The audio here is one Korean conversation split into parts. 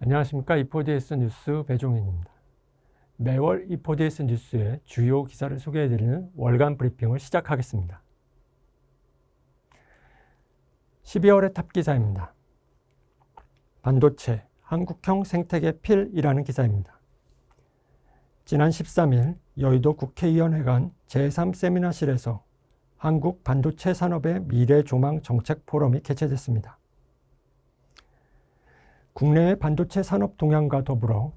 안녕하십니까. 이포디에스 뉴스 배종현입니다. 매월 이포디에스 뉴스의 주요 기사를 소개해드리는 월간 브리핑을 시작하겠습니다. 12월의 탑 기사입니다. 반도체, 한국형 생태계 필이라는 기사입니다. 지난 13일 여의도 국회의원회관 제3세미나실에서 한국 반도체 산업의 미래 조망 정책 포럼이 개최됐습니다. 국내의 반도체 산업 동향과 더불어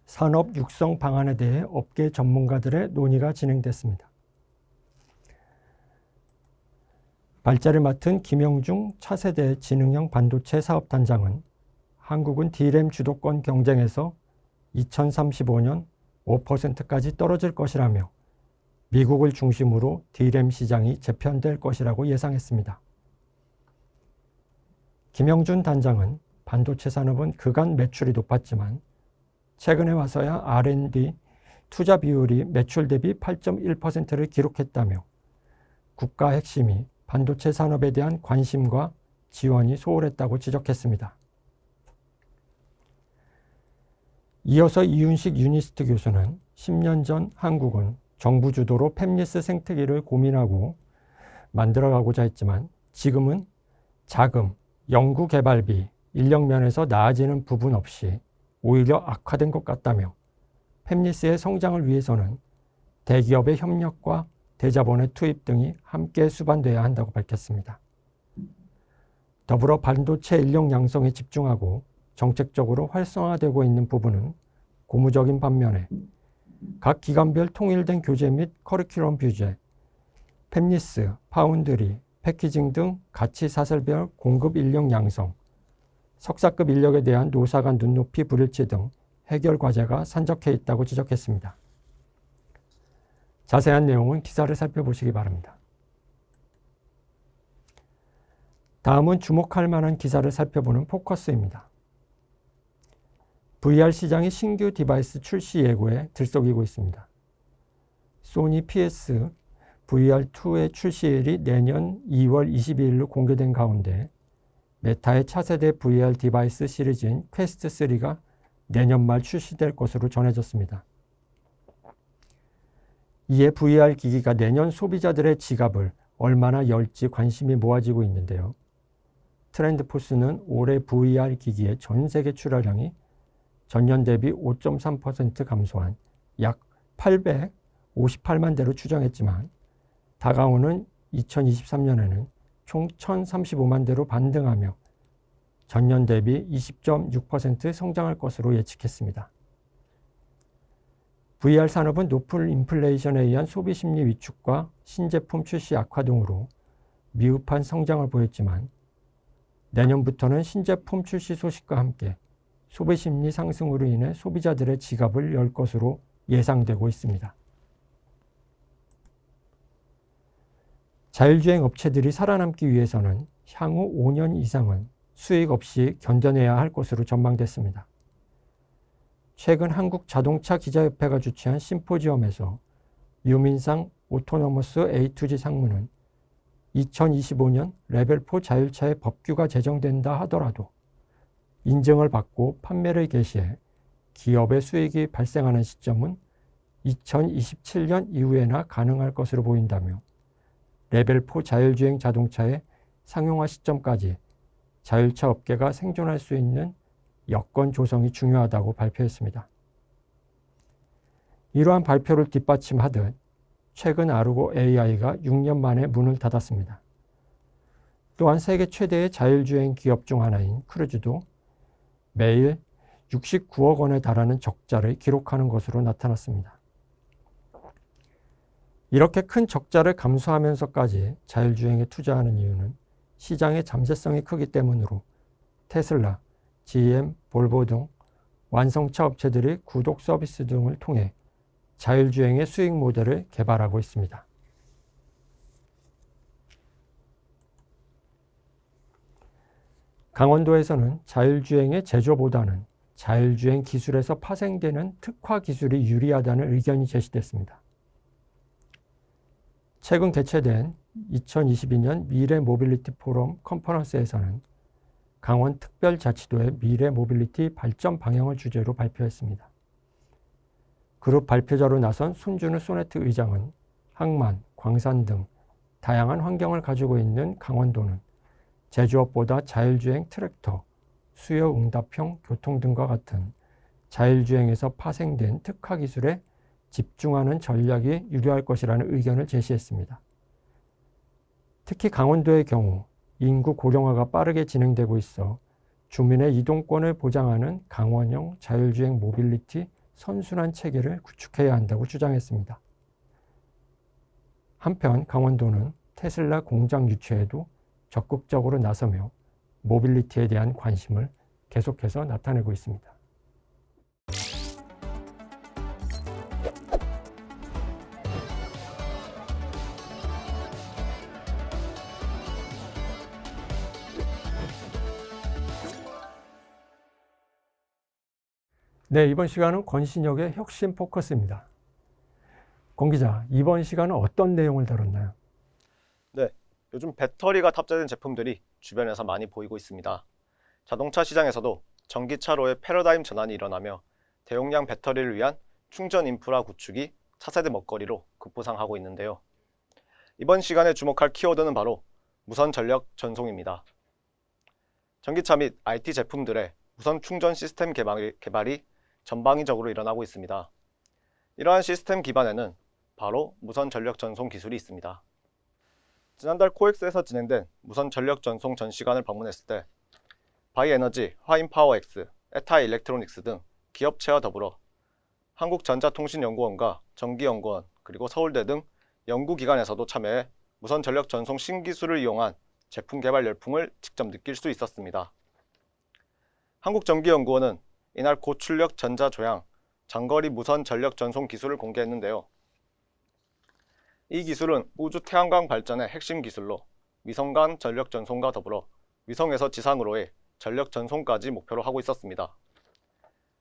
산업 육성 방안에 대해 업계 전문가들의 논의가 진행됐습니다. 발제를 맡은 김영중 차세대 지능형 반도체 사업단장은 한국은 D램 주도권 경쟁에서 2035년 5%까지 떨어질 것이라며 미국을 중심으로 D램 시장이 재편될 것이라고 예상했습니다. 김영준 단장은 반도체 산업은 그간 매출이 높았지만 최근에 와서야 R&D 투자 비율이 매출 대비 8.1%를 기록했다며 국가 핵심이 반도체 산업에 대한 관심과 지원이 소홀했다고 지적했습니다. 이어서 이윤식 유니스트 교수는 10년 전 한국은 정부 주도로 팹리스 생태계를 고민하고 만들어가고자 했지만 지금은 자금, 연구개발비, 인력 면에서 나아지는 부분 없이 오히려 악화된 것 같다며 팹리스의 성장을 위해서는 대기업의 협력과 대자본의 투입 등이 함께 수반돼야 한다고 밝혔습니다. 더불어 반도체 인력 양성에 집중하고 정책적으로 활성화되고 있는 부분은 고무적인 반면에 각 기관별 통일된 교재 및 커리큘럼 뷰제, 팹리스, 파운드리, 패키징 등 가치 사설별 공급 인력 양성, 석사급 인력에 대한 노사 간 눈높이 불일치 등 해결 과제가 산적해 있다고 지적했습니다. 자세한 내용은 기사를 살펴보시기 바랍니다. 다음은 주목할 만한 기사를 살펴보는 포커스입니다. VR 시장이 신규 디바이스 출시 예고에 들썩이고 있습니다. 소니 PS VR2의 출시일이 내년 2월 22일로 공개된 가운데 메타의 차세대 VR 디바이스 시리즈인 퀘스트 3가 내년 말 출시될 것으로 전해졌습니다. 이에 VR 기기가 내년 소비자들의 지갑을 얼마나 열지 관심이 모아지고 있는데요. 트렌드포스는 올해 VR 기기의 전 세계 출하량이 전년 대비 5.3% 감소한 약 858만 대로 추정했지만 다가오는 2023년에는 총 1,035만 대로 반등하며 전년 대비 20.6% 성장할 것으로 예측했습니다. VR 산업은 높은 인플레이션에 의한 소비 심리 위축과 신제품 출시 악화 등으로 미흡한 성장을 보였지만 내년부터는 신제품 출시 소식과 함께 소비 심리 상승으로 인해 소비자들의 지갑을 열 것으로 예상되고 있습니다. 자율주행 업체들이 살아남기 위해서는 향후 5년 이상은 수익 없이 견뎌내야 할 것으로 전망됐습니다. 최근 한국자동차기자협회가 주최한 심포지엄에서 유민상 오토노머스 A2G 상무는 2025년 레벨4 자율차의 법규가 제정된다 하더라도 인증을 받고 판매를 개시해 기업의 수익이 발생하는 시점은 2027년 이후에나 가능할 것으로 보인다며 레벨4 자율주행 자동차의 상용화 시점까지 자율차 업계가 생존할 수 있는 여건 조성이 중요하다고 발표했습니다. 이러한 발표를 뒷받침하듯 최근 아르고 AI가 6년 만에 문을 닫았습니다. 또한 세계 최대의 자율주행 기업 중 하나인 크루즈도 매일 69억 원에 달하는 적자를 기록하는 것으로 나타났습니다. 이렇게 큰 적자를 감수하면서까지 자율주행에 투자하는 이유는 시장의 잠재성이 크기 때문으로 테슬라, GM, 볼보 등 완성차 업체들이 구독 서비스 등을 통해 자율주행의 수익 모델을 개발하고 있습니다. 강원도에서는 자율주행의 제조보다는 자율주행 기술에서 파생되는 특화 기술이 유리하다는 의견이 제시됐습니다. 최근 개최된 2022년 미래 모빌리티 포럼 컨퍼런스에서는 강원특별자치도의 미래 모빌리티 발전 방향을 주제로 발표했습니다. 그룹 발표자로 나선 손준우 소네트 의장은 항만, 광산 등 다양한 환경을 가지고 있는 강원도는 제조업보다 자율주행 트랙터, 수요응답형 교통 등과 같은 자율주행에서 파생된 특화 기술에 집중하는 전략이 유리할 것이라는 의견을 제시했습니다. 특히 강원도의 경우 인구 고령화가 빠르게 진행되고 있어 주민의 이동권을 보장하는 강원형 자율주행 모빌리티 선순환 체계를 구축해야 한다고 주장했습니다. 한편 강원도는 테슬라 공장 유치에도 적극적으로 나서며 모빌리티에 대한 관심을 계속해서 나타내고 있습니다. 네, 이번 시간은 권신혁의 혁신 포커스입니다. 권 기자, 이번 시간은 어떤 내용을 다뤘나요? 네, 요즘 배터리가 탑재된 제품들이 주변에서 많이 보이고 있습니다. 자동차 시장에서도 전기차로의 패러다임 전환이 일어나며 대용량 배터리를 위한 충전 인프라 구축이 차세대 먹거리로 급부상하고 있는데요. 이번 시간에 주목할 키워드는 바로 무선 전력 전송입니다. 전기차 및 IT 제품들의 무선 충전 시스템 개발이 전방위적으로 일어나고 있습니다. 이러한 시스템 기반에는 바로 무선 전력 전송 기술이 있습니다. 지난달 코엑스에서 진행된 무선 전력 전송 전시관을 방문했을 때 바이에너지, 화인파워엑스, 에타일렉트로닉스 등 기업체와 더불어 한국전자통신연구원과 전기연구원, 그리고 서울대 등 연구기관에서도 참여해 무선 전력 전송 신기술을 이용한 제품 개발 열풍을 직접 느낄 수 있었습니다. 한국전기연구원은 이날 고출력 전자조향, 장거리 무선 전력 전송 기술을 공개했는데요. 이 기술은 우주 태양광 발전의 핵심 기술로 위성 간 전력 전송과 더불어 위성에서 지상으로의 전력 전송까지 목표로 하고 있었습니다.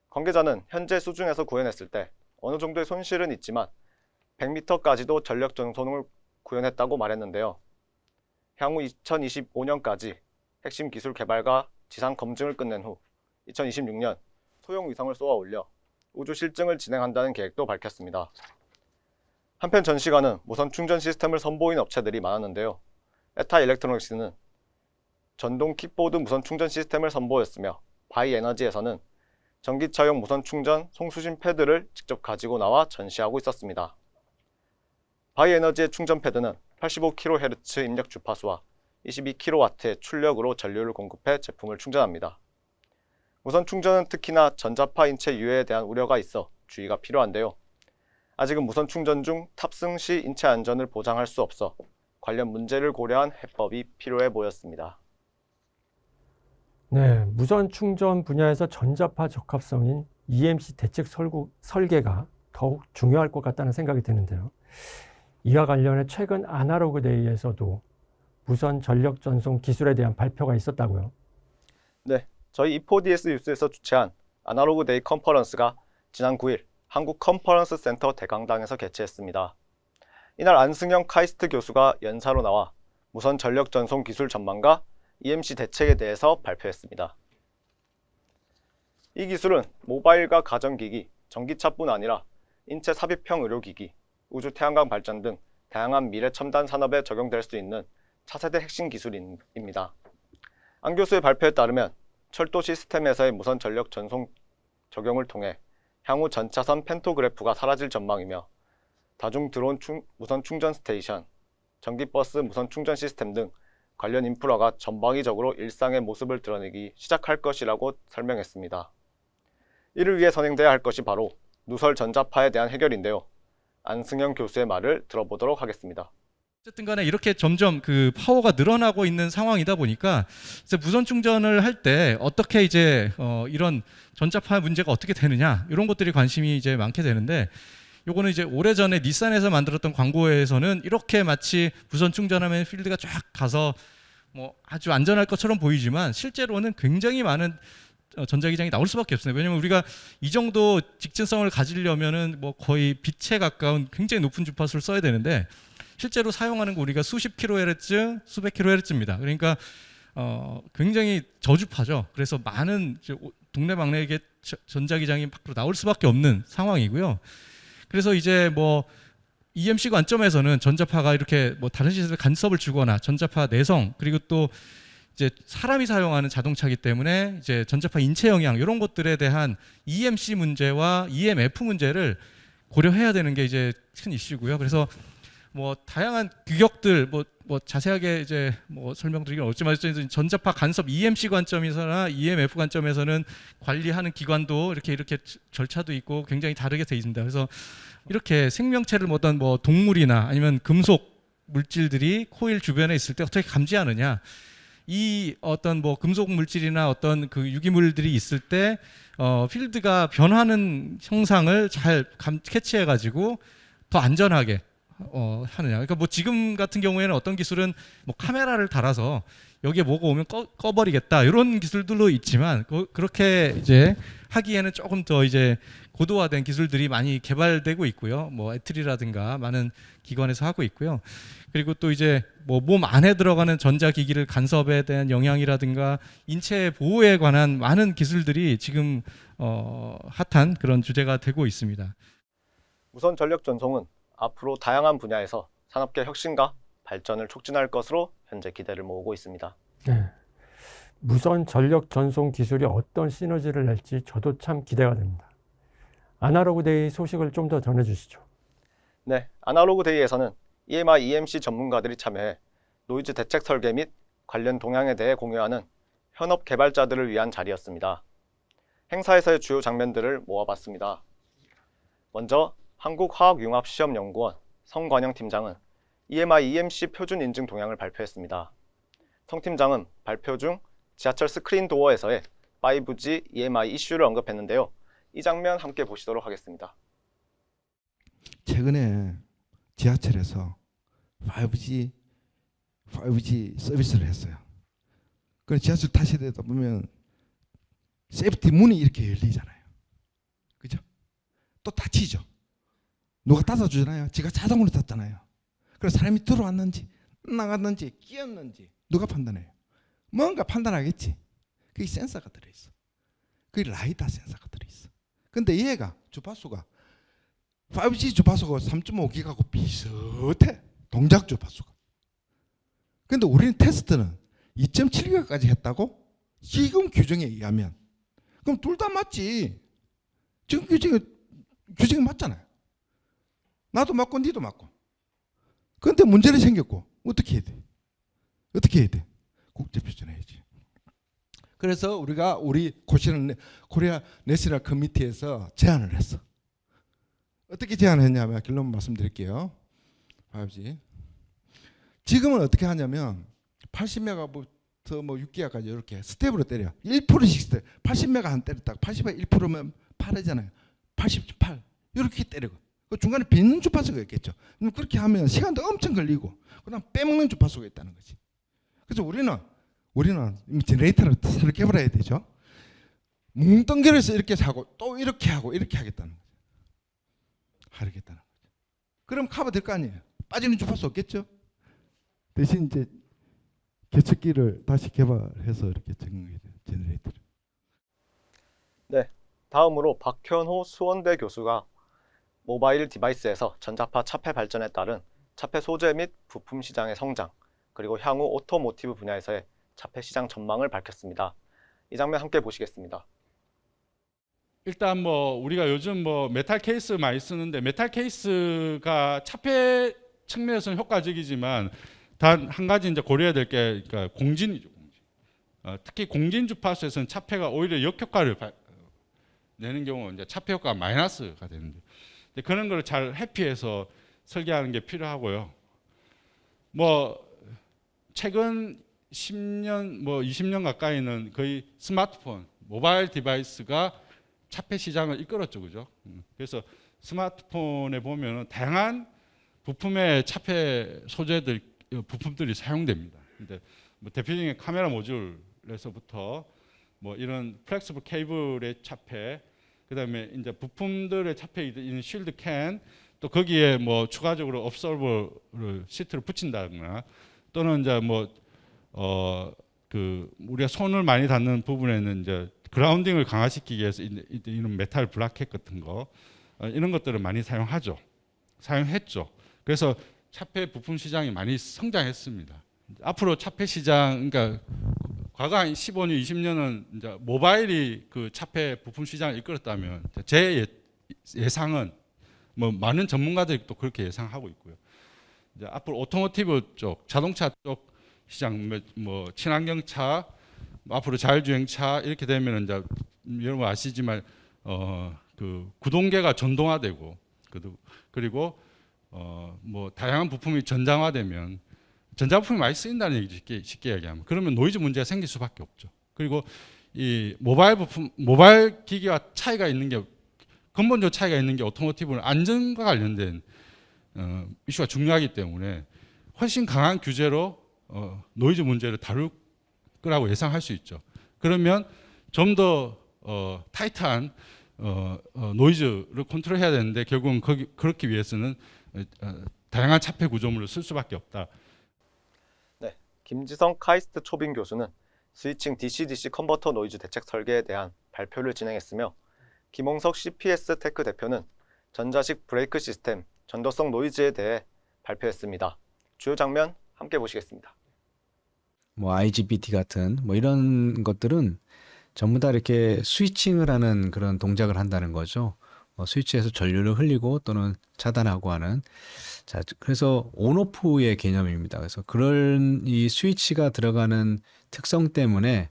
관계자는 현재 수준에서 구현했을 때 어느 정도의 손실은 있지만 100m까지도 전력 전송을 구현했다고 말했는데요. 향후 2025년까지 핵심 기술 개발과 지상 검증을 끝낸 후 2026년 소형 위성을 쏘아 올려 우주 실증을 진행한다는 계획도 밝혔습니다. 한편 전시관은 무선 충전 시스템을 선보인 업체들이 많았는데요. 에타일렉트로닉스는 전동 킥보드 무선 충전 시스템을 선보였으며 바이에너지에서는 전기차용 무선 충전 송수신 패드를 직접 가지고 나와 전시하고 있었습니다. 바이에너지의 충전 패드는 85kHz 입력 주파수와 22kW의 출력으로 전류를 공급해 제품을 충전합니다. 무선 충전은 특히나 전자파 인체 유해에 대한 우려가 있어 주의가 필요한데요. 아직은 무선 충전 중 탑승 시 인체 안전을 보장할 수 없어 관련 문제를 고려한 해법이 필요해 보였습니다. 네, 무선 충전 분야에서 전자파 적합성인 EMC 대책 설계가 더욱 중요할 것 같다는 생각이 드는데요. 이와 관련해 최근 아날로그 데이에서도 무선 전력 전송 기술에 대한 발표가 있었다고요? 네, 저희 E4DS 뉴스에서 주최한 아날로그 데이 컨퍼런스가 지난 9일 한국 컨퍼런스 센터 대강당에서 개최했습니다. 이날 안승영 카이스트 교수가 연사로 나와 무선 전력 전송 기술 전망과 EMC 대책에 대해서 발표했습니다. 이 기술은 모바일과 가전기기, 전기차뿐 아니라 인체 삽입형 의료기기, 우주 태양광 발전 등 다양한 미래 첨단 산업에 적용될 수 있는 차세대 핵심 기술입니다. 안 교수의 발표에 따르면 철도 시스템에서의 무선 전력 전송 적용을 통해 향후 전차선 팬토그래프가 사라질 전망이며 다중 드론 무선 충전 스테이션, 전기버스 무선 충전 시스템 등 관련 인프라가 전방위적으로 일상의 모습을 드러내기 시작할 것이라고 설명했습니다. 이를 위해 선행돼야 할 것이 바로 누설 전자파에 대한 해결인데요. 안승영 교수의 말을 들어보도록 하겠습니다. 어쨌든 간에 이렇게 점점 그 파워가 늘어나고 있는 상황이다 보니까 이제 무선 충전을 할 때 어떻게 이제 이런 전자파 문제가 어떻게 되느냐 이런 것들이 관심이 이제 많게 되는데, 요거는 이제 오래전에 닛산에서 만들었던 광고에서는 이렇게 마치 무선 충전하면 필드가 쫙 가서 뭐 아주 안전할 것처럼 보이지만 실제로는 굉장히 많은 전자기장이 나올 수밖에 없어요. 왜냐면 우리가 이 정도 직진성을 가지려면은 뭐 거의 빛에 가까운 굉장히 높은 주파수를 써야 되는데 실제로 사용하는 거 우리가 수십 킬로헤르츠, 수백 킬로헤르츠입니다. 그러니까 굉장히 저주파죠. 그래서 많은 동네방네에게 전자기장이 밖으로 나올 수밖에 없는 상황이고요. 그래서 이제 뭐 EMC 관점에서는 전자파가 이렇게 뭐 다른 시설에 간섭을 주거나 전자파 내성, 그리고 또 이제 사람이 사용하는 자동차이기 때문에 이제 전자파 인체 영향 이런 것들에 대한 EMC 문제와 EMF 문제를 고려해야 되는 게 이제 큰 이슈고요. 그래서 뭐 다양한 규격들 뭐 자세하게 이제 뭐 설명드리긴 어렵지만 전자파 간섭 EMC 관점에서나 EMF 관점에서는 관리하는 기관도 이렇게 절차도 있고 굉장히 다르게 돼 있습니다. 그래서 이렇게 생명체를 어떤 뭐 동물이나 아니면 금속 물질들이 코일 주변에 있을 때 어떻게 감지하느냐, 이 어떤 뭐 금속 물질이나 어떤 그 유기물들이 있을 때 필드가 변하는 형상을 잘 캐치해 가지고 더 안전하게 하느냐. 그러니까 뭐 지금 같은 경우에는 어떤 기술은 뭐 카메라를 달아서 여기에 뭐가 오면 꺼버리겠다 이런 기술들도 있지만 그렇게 이제 하기에는 조금 더 이제 고도화된 기술들이 많이 개발되고 있고요. 뭐 애틀이라든가 많은 기관에서 하고 있고요. 그리고 또 이제 뭐 몸 안에 들어가는 전자기기를 간섭에 대한 영향이라든가 인체 보호에 관한 많은 기술들이 지금 핫한 그런 주제가 되고 있습니다. 무선 전력 전송은 앞으로 다양한 분야에서 산업계 혁신과 발전을 촉진할 것으로 현재 기대를 모으고 있습니다. 네. 무선 전력 전송 기술이 어떤 시너지를 낼지 저도 참 기대가 됩니다. 아날로그 데이 소식을 좀 더 전해주시죠. 네, 아날로그 데이에서는 EMI, EMC 전문가들이 참여해 노이즈 대책 설계 및 관련 동향에 대해 공유하는 현업 개발자들을 위한 자리였습니다. 행사에서의 주요 장면들을 모아봤습니다. 먼저 한국화학융합시험연구원 성관영 팀장은 EMI, EMC 표준 인증 동향을 발표했습니다. 성 팀장은 발표 중 지하철 스크린 도어에서의 5G EMI 이슈를 언급했는데요. 이 장면 함께 보시도록 하겠습니다. 최근에 지하철에서 5G 서비스를 했어요. 그래서 지하철 타시다 보면 세이프티 문이 이렇게 열리잖아요. 그죠? 또 닫히죠. 누가 닫아주잖아요. 지가 자동으로 닫잖아요. 그래서 사람이 들어왔는지 나갔는지 끼었는지 누가 판단해요? 뭔가 판단하겠지. 그게 센서가 들어있어. 그게 라이다 센서가 들어있어. 근데 얘가 주파수가 5G 주파수가 3.5기가하고 비슷해. 동작 주파수가. 근데 우리는 테스트는 2.7기가까지 했다고? 지금 규정에 의하면. 그럼 둘 다 맞지. 지금 규정이 맞잖아요. 나도 맞고 니도 맞고. 근데 문제는 생겼고 어떻게 해야 돼? 어떻게 해야 돼? 국제 표준해야지. 그래서 우리 코리아 내셔널 커미티에서 제안을 했어. 어떻게 제안했냐면 결론 말씀드릴게요. 5G. 지금은 어떻게 하냐면 80메가부터 뭐 6기가까지 이렇게 스텝으로 때려. 1%씩 스텝. 80메가 한 때렸다가 80에 1%면 8이잖아요. 88 이렇게 때리고. 그 중간에 빈 주파수가 있겠죠. 그렇게 하면 시간도 엄청 걸리고 그다음 빼먹는 주파수가 있다는 거지. 그래서 우리는 제너레이터를 새로 개발해야 되죠. 뭉뚱그려서 이렇게 하고 또 이렇게 하고 이렇게 하겠다는 거죠. 하겠다는 거죠. 그럼 커버 될 거 아니에요. 빠지는 주파수 없겠죠. 대신 이제 계측기를 다시 개발해서 이렇게 적용해야 돼요. 제너레이터를. 네, 다음으로 박현호 수원대 교수가 모바일 디바이스에서 전자파 차폐 발전에 따른 차폐 소재 및 부품 시장의 성장, 그리고 향후 오토모티브 분야에서의 차폐 시장 전망을 밝혔습니다. 이 장면 함께 보시겠습니다. 일단 뭐 우리가 요즘 뭐 메탈 케이스 많이 쓰는데 메탈 케이스가 차폐 측면에서는 효과적이지만 단 한 가지 이제 고려해야 될 게 그러니까 공진이죠. 공진. 특히 공진 주파수에서는 차폐가 오히려 역효과를 내는 경우 이제 차폐 효과가 마이너스가 되는데 그런 걸 잘 회피해서 설계하는 게 필요하고요. 뭐 최근 10년 뭐 20년 가까이는 거의 스마트폰, 모바일 디바이스가 차폐 시장을 이끌었죠, 그죠? 그래서 스마트폰에 보면은 다양한 부품의 차폐 소재들 부품들이 사용됩니다. 근데 뭐 대표적인 카메라 모듈에서부터 뭐 이런 플렉스블 케이블의 차폐, 그다음에 이제 부품들의 차폐 있는 쉴드 캔, 또 거기에 뭐 추가적으로 업서버를 시트를 붙인다거나 또는 이제 뭐 그 우리가 손을 많이 닿는 부분에는 이제 그라운딩을 강화시키기 위해서 이런 메탈 브라켓 같은 거 이런 것들을 많이 사용했죠. 그래서 차폐 부품 시장이 많이 성장했습니다. 앞으로 차폐 시장, 그러니까 과거 한 15년, 20년은 이제 모바일이 그 차폐 부품 시장을 이끌었다면 제 예상은 뭐 많은 전문가들이 또 그렇게 예상하고 있고요. 이제 앞으로 오토모티브 쪽, 자동차 쪽 시장, 뭐 친환경차, 앞으로 자율주행차 이렇게 되면 이제 여러분 아시지만 그 구동계가 전동화되고 그리고 뭐 다양한 부품이 전장화되면 전자부품이 많이 쓰인다는 얘기죠. 쉽게 얘기하면 그러면 노이즈 문제가 생길 수밖에 없죠. 그리고 이 모바일 기기와 차이가 있는 게 근본적 차이가 있는 게 오토모티브는 안전과 관련된 이슈가 중요하기 때문에 훨씬 강한 규제로 노이즈 문제를 다룰 거라고 예상할 수 있죠. 그러면 좀 더 타이트한 노이즈를 컨트롤해야 되는데 결국은 그렇기 위해서는 다양한 차폐 구조물을 쓸 수밖에 없다. 네, 김지성 카이스트 초빙 교수는 스위칭 DC-DC 컨버터 노이즈 대책 설계에 대한 발표를 진행했으며 김홍석 CPS 테크 대표는 전자식 브레이크 시스템 전도성 노이즈에 대해 발표했습니다. 주요 장면 함께 보시겠습니다. 뭐 IGBT 같은 뭐 이런 것들은 전부 다 이렇게 스위칭을 하는 그런 동작을 한다는 거죠. 스위치에서 전류를 흘리고 또는 차단하고 하는. 자, 그래서 온오프의 개념입니다. 그래서 그런 이 스위치가 들어가는 특성 때문에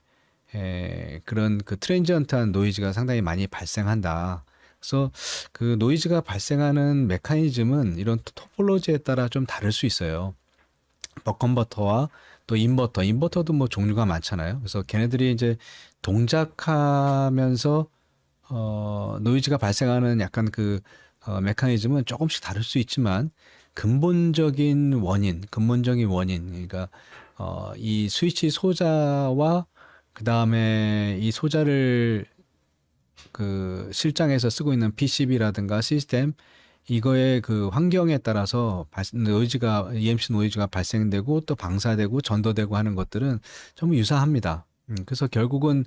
그런 그 트랜지언트한 노이즈가 상당히 많이 발생한다. 그래서 그 노이즈가 발생하는 메커니즘은 이런 토폴로지에 따라 좀 다를 수 있어요. 버컨버터와 또 인버터도 뭐 종류가 많잖아요. 그래서 걔네들이 이제 동작하면서 노이즈가 발생하는 약간 그 메커니즘은 조금씩 다를 수 있지만 근본적인 원인, 그러니까 이 스위치 소자와 그 다음에 이 소자를 그 실장에서 쓰고 있는 PCB라든가 시스템 이거의 그 환경에 따라서 EMC 노이즈가 발생되고 또 방사되고 전도되고 하는 것들은 좀 유사합니다. 그래서 결국은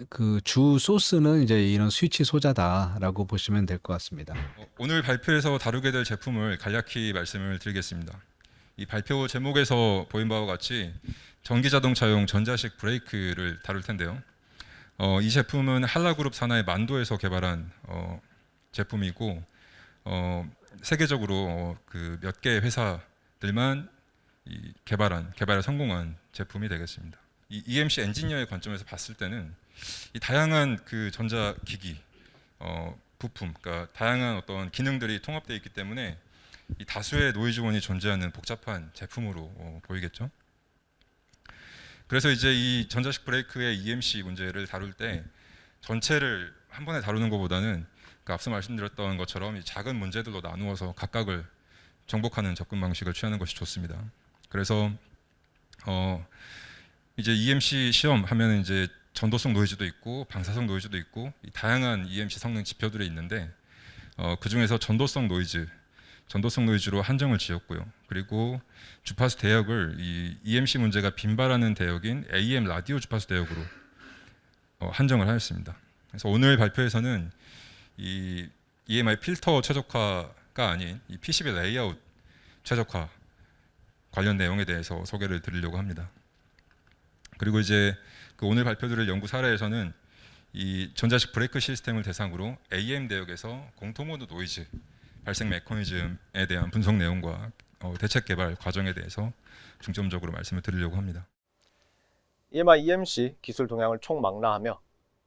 그 주 소스는 이제 이런 스위치 소자다라고 보시면 될 것 같습니다. 오늘 발표에서 다루게 될 제품을 간략히 말씀을 드리겠습니다. 이 발표 제목에서 보인 바와 같이 전기자동차용 전자식 브레이크를 다룰 텐데요. 이 제품은 한라그룹 산하의 만도에서 개발한 제품이고 세계적으로 그 몇 개의 회사들만 개발에 성공한 제품이 되겠습니다. 이 EMC 엔지니어의 관점에서 봤을 때는 이 다양한 그 전자기기 부품, 그러니까 다양한 어떤 기능들이 통합되어 있기 때문에 이 다수의 노이즈원이 존재하는 복잡한 제품으로 보이겠죠. 그래서 이제 이 전자식 브레이크의 EMC 문제를 다룰 때 전체를 한 번에 다루는 것보다는 그 앞서 말씀드렸던 것처럼 이 작은 문제들로 나누어서 각각을 정복하는 접근 방식을 취하는 것이 좋습니다. 그래서 이제 EMC 시험 하면은 이제 전도성 노이즈도 있고 방사성 노이즈도 있고 이 다양한 EMC 성능 지표들이 있는데 그 중에서 전도성 노이즈로 한정을 지었고요. 그리고 주파수 대역을 이 EMC 문제가 빈발하는 대역인 AM 라디오 주파수 대역으로 한정을 하였습니다. 그래서 오늘 발표에서는 이 EMI 필터 최적화가 아닌 이 PCB 레이아웃 최적화 관련 내용에 대해서 소개를 드리려고 합니다. 그리고 이제 그 오늘 발표드릴 연구 사례에서는 이 전자식 브레이크 시스템을 대상으로 AM 대역에서 공통모드 노이즈 발생 메커니즘에 대한 분석 내용과 대책 개발 과정에 대해서 중점적으로 말씀을 드리려고 합니다. EMI EMC 기술 동향을 총망라하며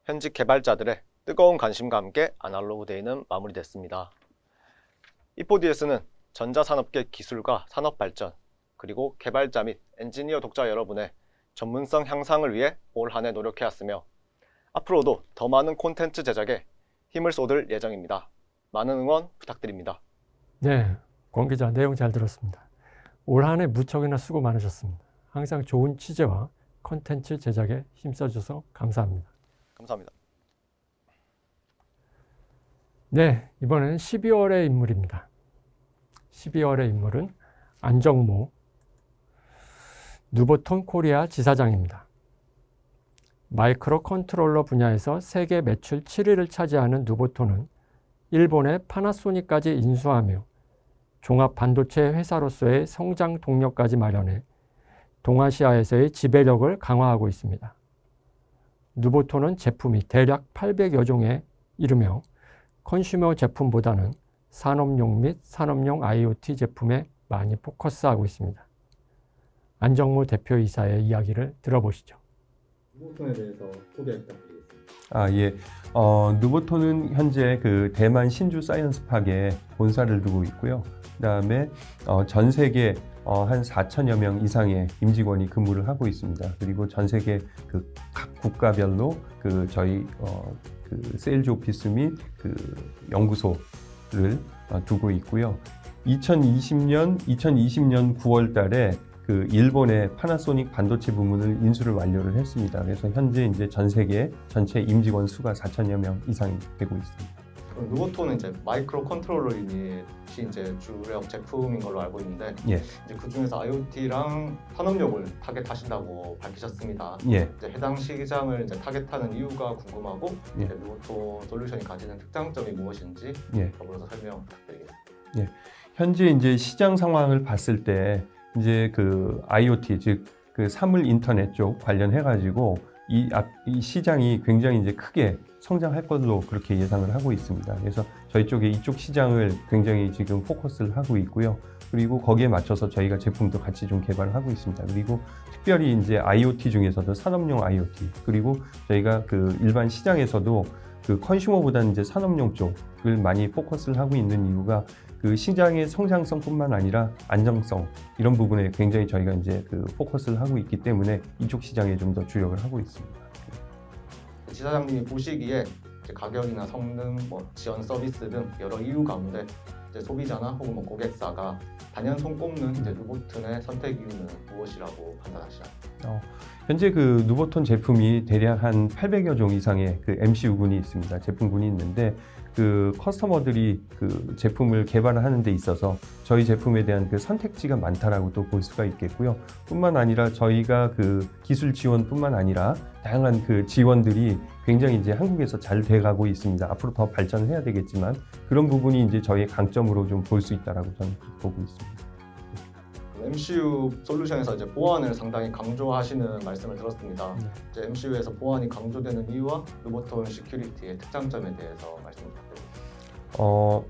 현직 개발자들의 뜨거운 관심과 함께 아날로그 데이는 마무리됐습니다. E4DS는 전자산업계 기술과 산업 발전, 그리고 개발자 및 엔지니어 독자 여러분의 전문성 향상을 위해 올 한 해 노력해왔으며 앞으로도 더 많은 콘텐츠 제작에 힘을 쏟을 예정입니다. 많은 응원 부탁드립니다. 네, 권 기자 내용 잘 들었습니다. 올 한 해 무척이나 수고 많으셨습니다. 항상 좋은 취재와 콘텐츠 제작에 힘써주셔서 감사합니다. 감사합니다. 네, 이번에는 12월의 인물입니다. 12월의 인물은 안정모. 누보톤 코리아 지사장입니다. 마이크로 컨트롤러 분야에서 세계 매출 7위를 차지하는 누보톤은 일본의 파나소닉까지 인수하며 종합 반도체 회사로서의 성장 동력까지 마련해 동아시아에서의 지배력을 강화하고 있습니다. 누보톤은 제품이 대략 800여 종에 이르며 컨슈머 제품보다는 산업용 및 산업용 IoT 제품에 많이 포커스하고 있습니다. 안정무 대표이사의 이야기를 들어보시죠. 누보톤에 대해서 소개 부탁드리겠습니다. 예. 누보톤은 현재 그 대만 신주 사이언스팍에 본사를 두고 있고요. 그다음에 전 세계 한 4천여 명 이상의 임직원이 근무를 하고 있습니다. 그리고 전 세계 그 각 국가별로 그 저희 그 세일즈 오피스 및 그 연구소를 두고 있고요. 2020년 9월 달에 그 일본의 파나소닉 반도체 부문을 인수를 완료를 했습니다. 그래서 현재 이제 전 세계 전체 임직원 수가 4천여 명 이상이 되고 있습니다. 그럼 누보톤은 이제 마이크로 컨트롤러 유닛이 이제 주력 제품인 걸로 알고 있는데 예. 이제 그 중에서 IoT랑 산업용을 타겟하신다고 밝히셨습니다. 예. 이제 해당 시장을 이제 타겟하는 이유가 궁금하고 예. 이제 누보톤 솔루션이 가지는 특장점이 무엇인지 예. 더불어서 설명 부탁드리겠습니다. 현재 이제 시장 상황을 봤을 때 이제 그 IoT 즉 그 사물 인터넷 쪽 관련해 가지고 이 시장이 굉장히 이제 크게 성장할 걸로 그렇게 예상을 하고 있습니다. 그래서 저희 쪽에 이쪽 시장을 굉장히 지금 포커스를 하고 있고요. 그리고 거기에 맞춰서 저희가 제품도 같이 좀 개발을 하고 있습니다. 그리고 특별히 이제 IoT 중에서도 산업용 IoT 그리고 저희가 그 일반 시장에서도 그 컨슈머보다는 이제 산업용 쪽을 많이 포커스를 하고 있는 이유가 그 시장의 성장성뿐만 아니라 안정성 이런 부분에 굉장히 저희가 이제 그 포커스를 하고 있기 때문에 이쪽 시장에 좀 더 주력을 하고 있습니다. 지사장님이 보시기에 이제 가격이나 성능, 지원 서비스 등 여러 이유 가운데 이제 소비자나 혹은 고객사가 단연 손꼽는 이제 누보톤의 선택 이유는 무엇이라고 판단하시나요? 현재 그 누보톤 제품이 대략 한 800여 종 이상의 그 MCU군이 있습니다. 제품군이 있는데 그 커스터머들이 그 제품을 개발하는 데 있어서 저희 제품에 대한 그 선택지가 많다라고 또 볼 수가 있겠고요. 뿐만 아니라 저희가 그 기술 지원뿐만 아니라 다양한 그 지원들이 굉장히 이제 한국에서 잘 돼가고 있습니다. 앞으로 더 발전을 해야 되겠지만 그런 부분이 이제 저희의 강점으로 좀 볼 수 있다라고 저는 보고 있습니다. MCU 솔루션에서 이제 보안을 상당히 강조하시는 말씀을 들었습니다. 이제 MCU에서 보안이 강조되는 이유와 누보톤 시큐리티의 특장점에 대해서 말씀 부탁드립니다.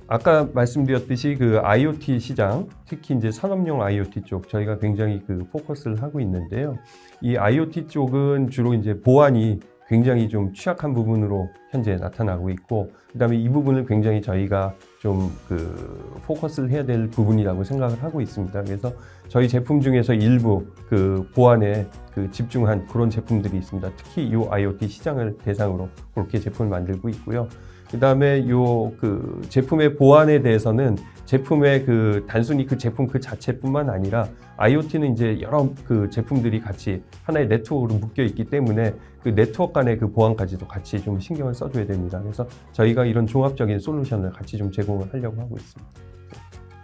아까 말씀드렸듯이 그 IoT 시장, 특히 이제 산업용 IoT 쪽 저희가 굉장히 그 포커스를 하고 있는데요. 이 IoT 쪽은 주로 이제 보안이 굉장히 좀 취약한 부분으로 현재 나타나고 있고, 그다음에 이 부분을 굉장히 저희가 좀 그 포커스를 해야 될 부분이라고 생각을 하고 있습니다. 그래서 저희 제품 중에서 일부 그 보안에 그 집중한 그런 제품들이 있습니다. 특히 이 IoT 시장을 대상으로 그렇게 제품을 만들고 있고요. 그다음에 요 그 제품의 보안에 대해서는 제품의 그 단순히 그 제품 그 자체뿐만 아니라 IoT는 이제 여러 그 제품들이 같이 하나의 네트워크로 묶여 있기 때문에 그 네트워크 간의 그 보안까지도 같이 좀 신경을 써줘야 됩니다. 그래서 저희가 이런 종합적인 솔루션을 같이 좀 제공을 하려고 하고 있습니다.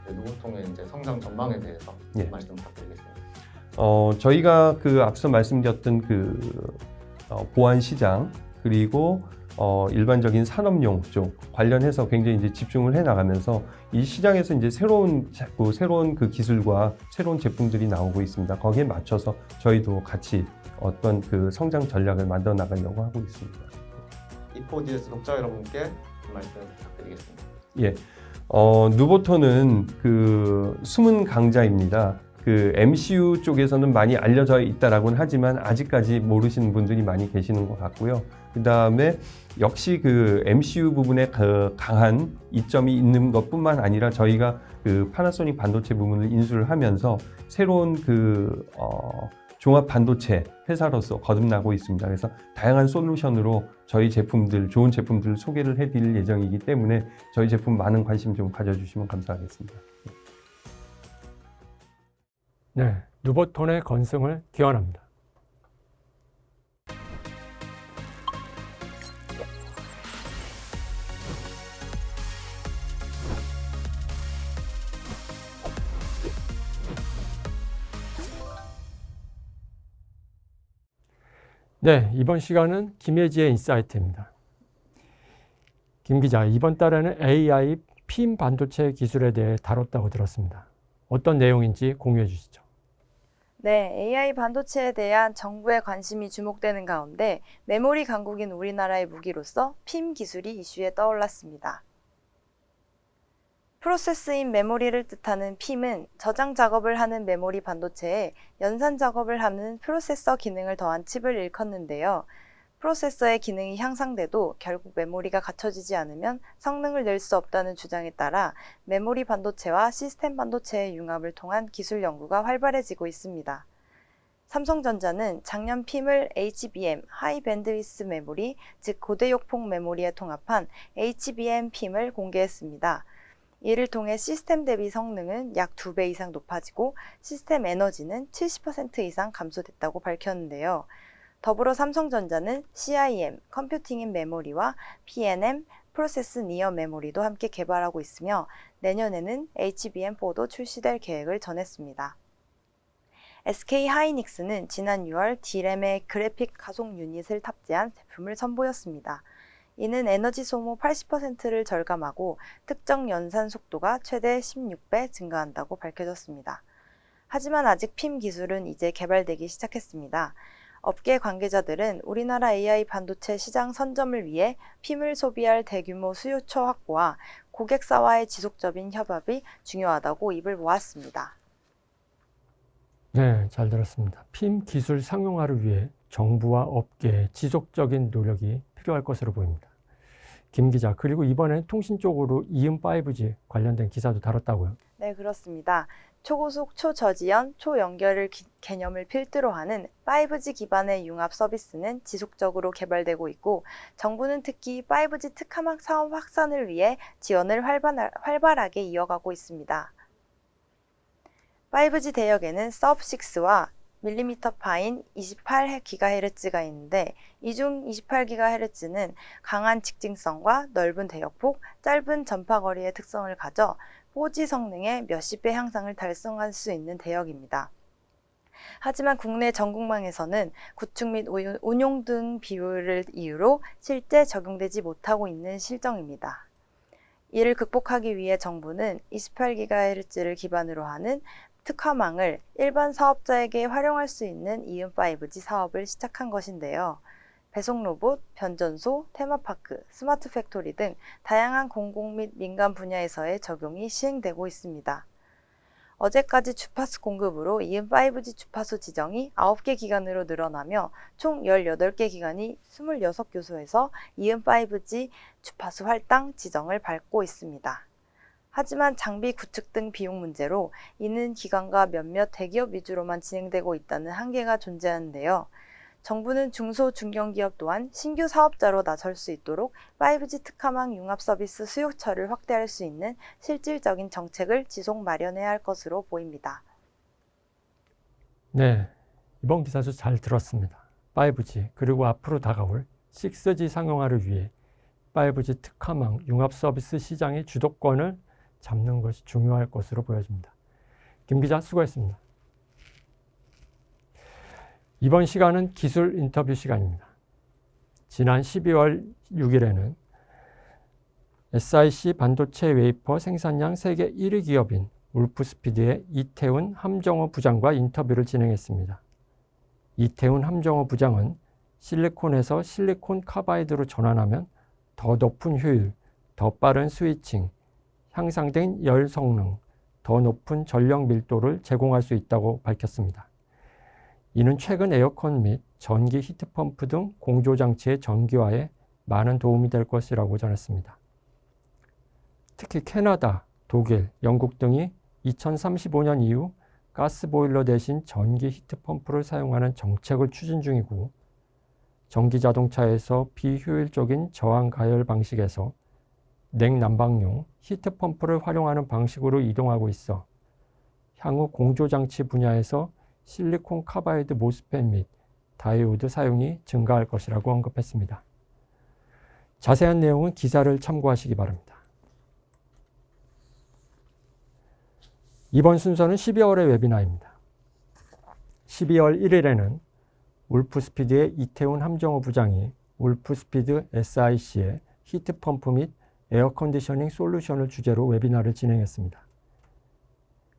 누보톤의 이제 성장 전망에 대해서 예. 말씀 부탁드리겠습니다. 저희가 그 앞서 말씀드렸던 그 보안 시장 그리고 일반적인 산업용 쪽 관련해서 굉장히 이제 집중을 해 나가면서 이 시장에서 이제 새로운 그 기술과 새로운 제품들이 나오고 있습니다. 거기에 맞춰서 저희도 같이 어떤 그 성장 전략을 만들어 나가려고 하고 있습니다. E4DS 독자 여러분께 말씀 부탁드리겠습니다. 예, 누보톤은 그 숨은 강자입니다. 그 MCU 쪽에서는 많이 알려져 있다라고는 하지만 아직까지 모르시는 분들이 많이 계시는 것 같고요. 그 다음에 역시 그 MCU 부분에 그 강한 이점이 있는 것뿐만 아니라 저희가 그 파나소닉 반도체 부분을 인수를 하면서 새로운 그 종합 반도체 회사로서 거듭나고 있습니다. 그래서 다양한 솔루션으로 저희 제품들, 좋은 제품들을 소개를 해드릴 예정이기 때문에 저희 제품 많은 관심 좀 가져주시면 감사하겠습니다. 네, 누보톤의 건승을 기원합니다. 네, 이번 시간은 김혜지의 인사이트입니다. 김 기자, 이번 달에는 AI 핌 반도체 기술에 대해 다뤘다고 들었습니다. 어떤 내용인지 공유해 주시죠. 네, AI 반도체에 대한 정부의 관심이 주목되는 가운데 메모리 강국인 우리나라의 무기로서 핌 기술이 이슈에 떠올랐습니다. 프로세스인 메모리를 뜻하는 핌은 저장 작업을 하는 메모리 반도체에 연산 작업을 하는 프로세서 기능을 더한 칩을 일컫는데요. 프로세서의 기능이 향상돼도 결국 메모리가 갖춰지지 않으면 성능을 낼 수 없다는 주장에 따라 메모리 반도체와 시스템 반도체의 융합을 통한 기술 연구가 활발해지고 있습니다. 삼성전자는 작년 핌을 HBM, 하이 밴드위스 메모리, 즉 고대역폭 메모리에 통합한 HBM 핌을 공개했습니다. 이를 통해 시스템 대비 성능은 약 2배 이상 높아지고 시스템 에너지는 70% 이상 감소됐다고 밝혔는데요. 더불어 삼성전자는 CIM, 컴퓨팅인 메모리와 PNM, 프로세스 니어 메모리도 함께 개발하고 있으며 내년에는 HBM4도 출시될 계획을 전했습니다. SK 하이닉스는 지난 6월 D램의 그래픽 가속 유닛을 탑재한 제품을 선보였습니다. 이는 에너지 소모 80%를 절감하고 특정 연산 속도가 최대 16배 증가한다고 밝혀졌습니다. 하지만 아직 핌 기술은 이제 개발되기 시작했습니다. 업계 관계자들은 우리나라 AI 반도체 시장 선점을 위해 핌을 소비할 대규모 수요처 확보와 고객사와의 지속적인 협업이 중요하다고 입을 모았습니다. 네, 잘 들었습니다. 핌 기술 상용화를 위해 정부와 업계의 지속적인 노력이 필요할 것으로 보입니다. 김 기자, 그리고 이번엔 통신 쪽으로 이음 5G 관련된 기사도 다뤘다고요? 네, 그렇습니다. 초고속, 초저지연, 초연결 개념을 필두로 하는 5G 기반의 융합 서비스는 지속적으로 개발되고 있고 정부는 특히 5G 특화망 사업 확산을 위해 지원을 활발하게 이어가고 있습니다. 5G 대역에는 Sub-6와 밀리미터 파인 28GHz가 있는데 이 중 28GHz는 강한 직진성과 넓은 대역폭, 짧은 전파거리의 특성을 가져 4G 성능의 몇십 배 향상을 달성할 수 있는 대역입니다. 하지만 국내 전국망에서는 구축 및 운용 등 비율을 이유로 실제 적용되지 못하고 있는 실정입니다. 이를 극복하기 위해 정부는 28GHz를 기반으로 하는 특화망을 일반 사업자에게 활용할 수 있는 이음 5G 사업을 시작한 것인데요. 배송 로봇, 변전소, 테마파크, 스마트 팩토리 등 다양한 공공 및 민간 분야에서의 적용이 시행되고 있습니다. 어제까지 주파수 공급으로 이음 5G 주파수 지정이 9개 기관으로 늘어나며 총 18개 기관이 26교소에서 이음 5G 주파수 할당 지정을 밟고 있습니다. 하지만 장비 구축 등 비용 문제로 이는 기관과 몇몇 대기업 위주로만 진행되고 있다는 한계가 존재하는데요. 정부는 중소, 중견기업 또한 신규 사업자로 나설 수 있도록 5G 특화망 융합 서비스 수요처를 확대할 수 있는 실질적인 정책을 지속 마련해야 할 것으로 보입니다. 네, 이번 기사도 잘 들었습니다. 5G 그리고 앞으로 다가올 6G 상용화를 위해 5G 특화망 융합 서비스 시장의 주도권을 잡는 것이 중요할 것으로 보여집니다. 김 기자 수고했습니다. 이번 시간은 기술 인터뷰 시간입니다. 지난 12월 6일에는 SiC 반도체 웨이퍼 생산량 세계 1위 기업인 울프스피드의 이태훈 함정호 부장과 인터뷰를 진행했습니다. 이태훈 함정호 부장은 실리콘에서 실리콘 카바이드로 전환하면 더 높은 효율, 더 빠른 스위칭, 향상된 열 성능, 더 높은 전력 밀도를 제공할 수 있다고 밝혔습니다. 이는 최근 에어컨 및 전기 히트펌프 등 공조장치의 전기화에 많은 도움이 될 것이라고 전했습니다. 특히 캐나다, 독일, 영국 등이 2035년 이후 가스보일러 대신 전기 히트펌프를 사용하는 정책을 추진 중이고 전기자동차에서 비효율적인 저항 가열 방식에서 냉난방용 히트펌프를 활용하는 방식으로 이동하고 있어 향후 공조장치 분야에서 실리콘 카바이드 모스펫 및 다이오드 사용이 증가할 것이라고 언급했습니다. 자세한 내용은 기사를 참고하시기 바랍니다. 이번 순서는 12월의 웨비나입니다. 12월 1일에는 울프스피드의 이태훈 함정호 부장이 울프스피드 SIC의 히트펌프 및 에어컨디셔닝 솔루션을 주제로 웨비나를 진행했습니다.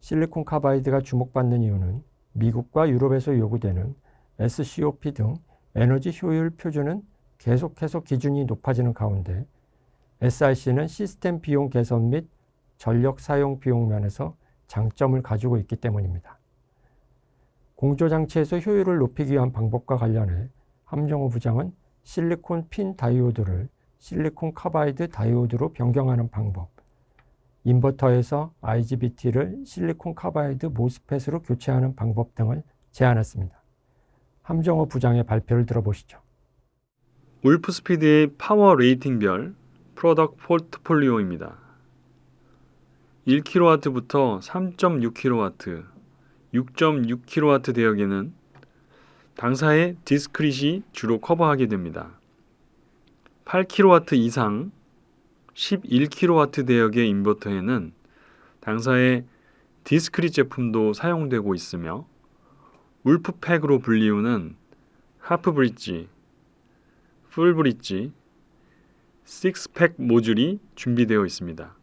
실리콘 카바이드가 주목받는 이유는 미국과 유럽에서 요구되는 SCOP 등 에너지 효율 표준은 계속해서 기준이 높아지는 가운데 SIC는 시스템 비용 개선 및 전력 사용 비용 면에서 장점을 가지고 있기 때문입니다. 공조장치에서 효율을 높이기 위한 방법과 관련해 함정호 부장은 실리콘 핀 다이오드를 실리콘 카바이드 다이오드로 변경하는 방법, 인버터에서 IGBT를 실리콘 카바이드 모스펫으로 교체하는 방법 등을 제안했습니다. 함정호 부장의 발표를 들어보시죠. 울프스피드의 파워 레이팅별 프로덕트 포트폴리오입니다. 1kW부터 3.6kW, 6.6kW 대역에는 당사의 디스크릿이 주로 커버하게 됩니다. 8kW 이상 11kW 대역의 인버터에는 당사의 디스크릿 제품도 사용되고 있으며 울프팩으로 불리우는 하프 브릿지, 풀 브릿지, 6팩 모듈이 준비되어 있습니다.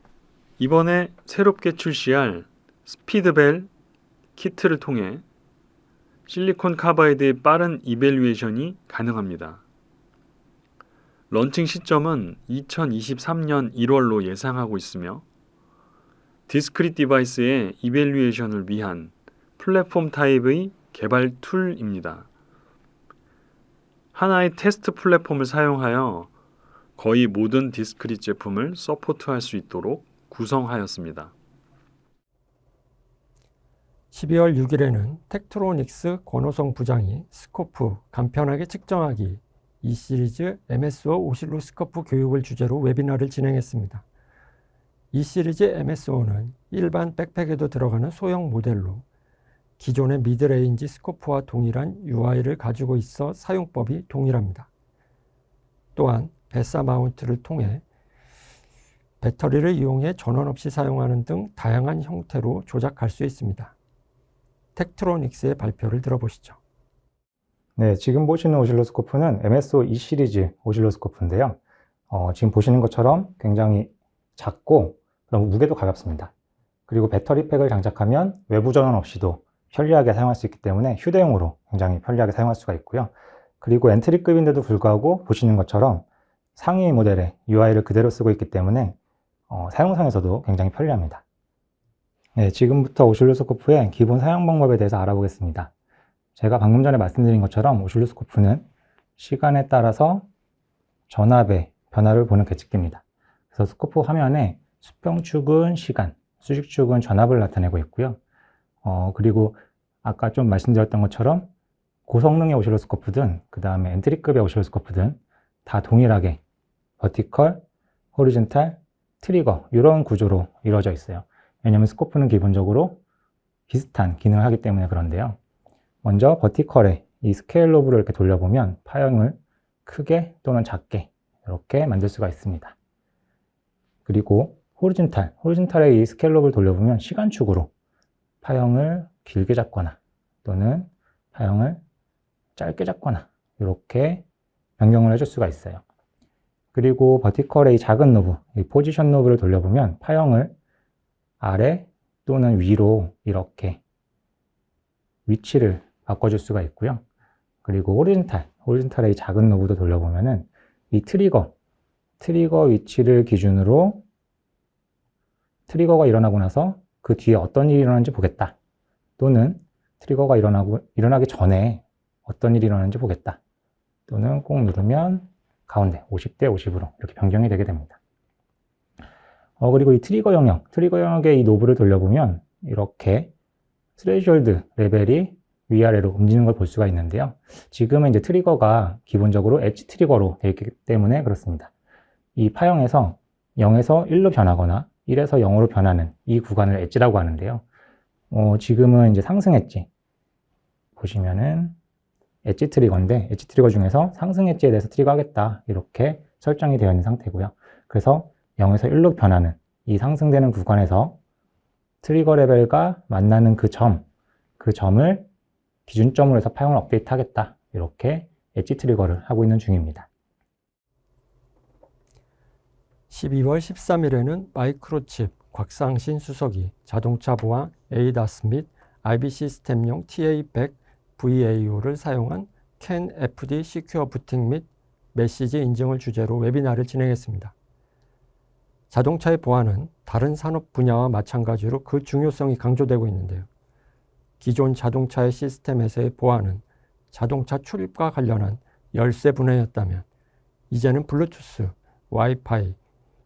이번에 새롭게 출시할 스피드벨 키트를 통해 실리콘 카바이드의 빠른 이밸류에이션이 가능합니다. 런칭 시점은 2023년 1월로 예상하고 있으며 디스크릿 디바이스의 이밸류에이션을 위한 플랫폼 타입의 개발 툴입니다. 하나의 테스트 플랫폼을 사용하여 거의 모든 디스크릿 제품을 서포트할 수 있도록 구성하였습니다. 12월 6일에는 텍트로닉스 권호성 부장이 스코프 간편하게 측정하기 이 시리즈 MSO 오실로스코프 교육을 주제로 웨비나를 진행했습니다. 이 시리즈 MSO는 일반 백팩에도 들어가는 소형 모델로 기존의 미드레인지 스코프와 동일한 UI를 가지고 있어 사용법이 동일합니다. 또한 베사 마운트를 통해 배터리를 이용해 전원 없이 사용하는 등 다양한 형태로 조작할 수 있습니다. 텍트로닉스의 발표를 들어보시죠. 네, 지금 보시는 오실로스코프는 MSO E 시리즈 오실로스코프인데요. 지금 보시는 것처럼 굉장히 작고 너무 무게도 가볍습니다. 그리고 배터리팩을 장착하면 외부 전원 없이도 편리하게 사용할 수 있기 때문에 휴대용으로 굉장히 편리하게 사용할 수가 있고요. 그리고 엔트리급인데도 불구하고 보시는 것처럼 상위 모델의 UI를 그대로 쓰고 있기 때문에 사용상에서도 굉장히 편리합니다. 네, 지금부터 오실로스코프의 기본 사용 방법에 대해서 알아보겠습니다. 제가 방금 전에 말씀드린 것처럼 오실로스코프는 시간에 따라서 전압의 변화를 보는 계측기입니다. 그래서 스코프 화면에 수평축은 시간, 수직축은 전압을 나타내고 있고요. 그리고 아까 좀 말씀드렸던 것처럼 고성능의 오실로스코프든 그 다음에 엔트리급의 오실로스코프든 다 동일하게 버티컬, 호리존탈, 트리거 이런 구조로 이루어져 있어요. 왜냐하면 스코프는 기본적으로 비슷한 기능을 하기 때문에 그런데요. 먼저 버티컬에 이 스케일 노브를 이렇게 돌려보면 파형을 크게 또는 작게 이렇게 만들 수가 있습니다. 그리고 호리존탈의 이 스케일 노브를 돌려보면 시간축으로 파형을 길게 잡거나 또는 파형을 짧게 잡거나 이렇게 변경을 해줄 수가 있어요. 그리고 버티컬의 이 작은 노브, 이 포지션 노브를 돌려보면 파형을 아래 또는 위로 이렇게 위치를 바꿔줄 수가 있고요. 그리고 호리존탈의 이 작은 노브도 돌려보면은 이 트리거 위치를 기준으로 트리거가 일어나고 나서 그 뒤에 어떤 일이 일어나는지 보겠다. 또는 트리거가 일어나기 전에 어떤 일이 일어나는지 보겠다. 또는 꼭 누르면 가운데 50대 50으로 이렇게 변경이 되게 됩니다. 그리고 이 트리거 영역의 이 노브를 돌려보면 이렇게 스레시홀드 레벨이 위아래로 움직이는 걸 볼 수가 있는데요. 지금은 이제 트리거가 기본적으로 엣지 트리거로 되어 있기 때문에 그렇습니다. 이 파형에서 0에서 1로 변하거나 1에서 0으로 변하는 이 구간을 엣지라고 하는데요. 지금은 이제 상승 엣지 보시면은 엣지 트리거인데 엣지 트리거 중에서 상승 엣지에 대해서 트리거하겠다 이렇게 설정이 되어 있는 상태고요. 그래서 0에서 1로 변하는 이 상승되는 구간에서 트리거 레벨과 만나는 그 점을 기준점으로 해서 파형을 업데이트 하겠다 이렇게 엣지 트리거를 하고 있는 중입니다. 12월 13일에는 마이크로칩, 곽상신 수석이 자동차 보안 ADAS 및 IB 시스템용 TA100 VAO를 사용한 CAN FD 시큐어 부팅 및 메시지 인증을 주제로 웨비나를 진행했습니다. 자동차의 보안은 다른 산업 분야와 마찬가지로 그 중요성이 강조되고 있는데요. 기존 자동차의 시스템에서의 보안은 자동차 출입과 관련한 열쇠 분야였다면 이제는 블루투스, 와이파이,